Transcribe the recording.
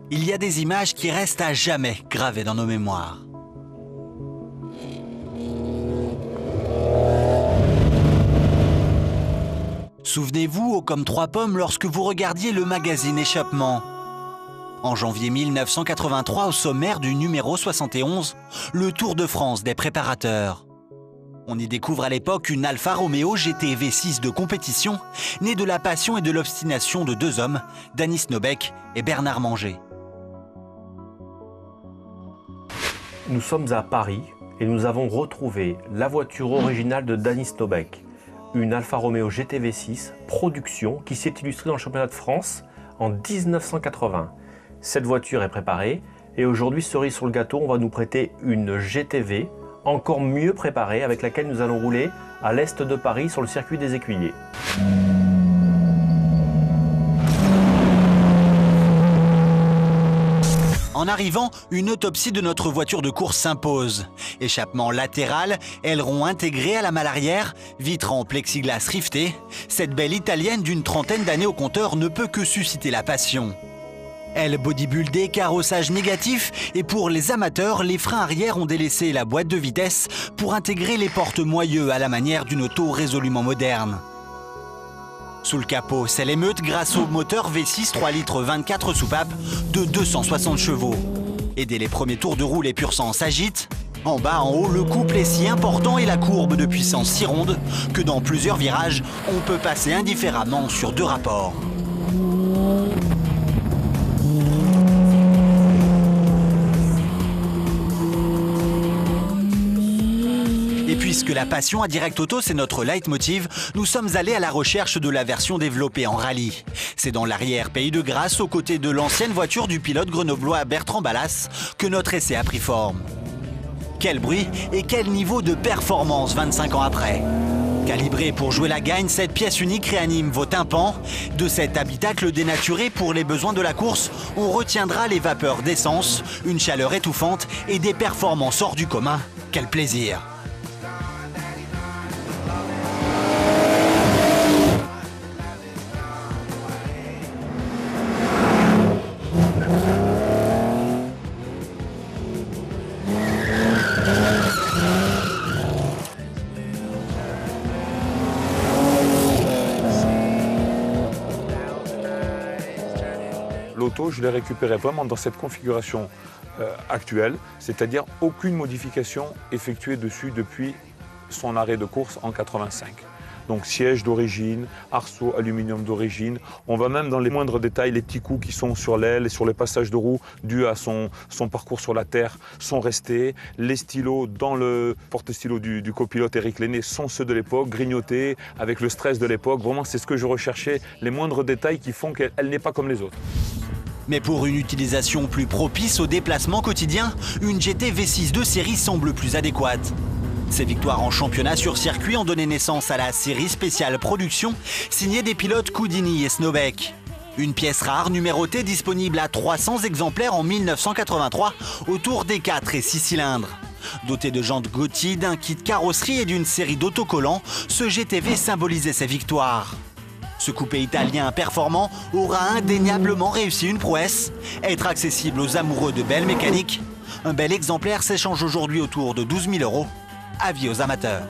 Il y a des images qui restent à jamais gravées dans nos mémoires. Souvenez-vous, haut comme trois pommes, lorsque vous regardiez le magazine Échappement. En janvier 1983, au sommaire du numéro 71, le Tour de France des préparateurs. On y découvre à l'époque une Alfa Romeo GT V6 de compétition, née de la passion et de l'obstination de deux hommes, Danis Nobeck et Bernard Manger. Nous sommes à Paris et nous avons retrouvé la voiture originale de Danis Nobeck, une Alfa Romeo GT V6 production qui s'est illustrée dans le championnat de France en 1980. Cette voiture est préparée et aujourd'hui, cerise sur le gâteau, on va nous prêter une GTV encore mieux préparée avec laquelle nous allons rouler à l'est de Paris sur le circuit des Écuyers. En arrivant, une autopsie de notre voiture de course s'impose. Échappement latéral, aileron intégré à la malle arrière, vitres en plexiglas rifté, cette belle italienne d'une trentaine d'années au compteur ne peut que susciter la passion. Aile bodybuildée, carrossage négatif et pour les amateurs, les freins arrière ont délaissé la boîte de vitesse pour intégrer les porte-moyeux à la manière d'une auto résolument moderne. Sous le capot, c'est l'émeute grâce au moteur V6 3 litres 24 soupapes de 260 chevaux. Et dès les premiers tours de roue, les pur sang s'agitent. En bas, en haut, le couple est si important et la courbe de puissance si ronde que dans plusieurs virages, on peut passer indifféremment sur deux rapports. Et puisque la passion à Direct Auto, c'est notre leitmotiv, nous sommes allés à la recherche de la version développée en rallye. C'est dans l'arrière Pays de Grâce, aux côtés de l'ancienne voiture du pilote grenoblois Bertrand Ballas, que notre essai a pris forme. Quel bruit et quel niveau de performance 25 ans après. Calibrée pour jouer la gagne, cette pièce unique réanime vos tympans. De cet habitacle dénaturé pour les besoins de la course, on retiendra les vapeurs d'essence, une chaleur étouffante et des performances hors du commun. Quel plaisir! L'auto, je l'ai récupérée vraiment dans cette configuration actuelle, c'est-à-dire aucune modification effectuée dessus depuis son arrêt de course en 85. Donc siège d'origine, arceau aluminium d'origine. On va même dans les moindres détails, les petits coups qui sont sur l'aile et sur les passages de roue dus à son parcours sur la terre sont restés. Les stylos dans le porte-stylo du copilote Éric Lenné sont ceux de l'époque, grignotés avec le stress de l'époque. Vraiment, c'est ce que je recherchais, les moindres détails qui font qu'elle n'est pas comme les autres. Mais pour une utilisation plus propice au déplacement quotidien, une GT V6 de série semble plus adéquate. Ces victoires en championnat sur circuit ont donné naissance à la série spéciale production signée des pilotes Coudini et Snobeck. Une pièce rare numérotée disponible à 300 exemplaires en 1983 autour des 4 et 6 cylindres. Doté de jantes Gotti, d'un kit carrosserie et d'une série d'autocollants, ce GTV symbolisait ses victoires. Ce coupé italien performant aura indéniablement réussi une prouesse, être accessible aux amoureux de belles mécaniques. Un bel exemplaire s'échange aujourd'hui autour de 12 000 €. Avis aux amateurs.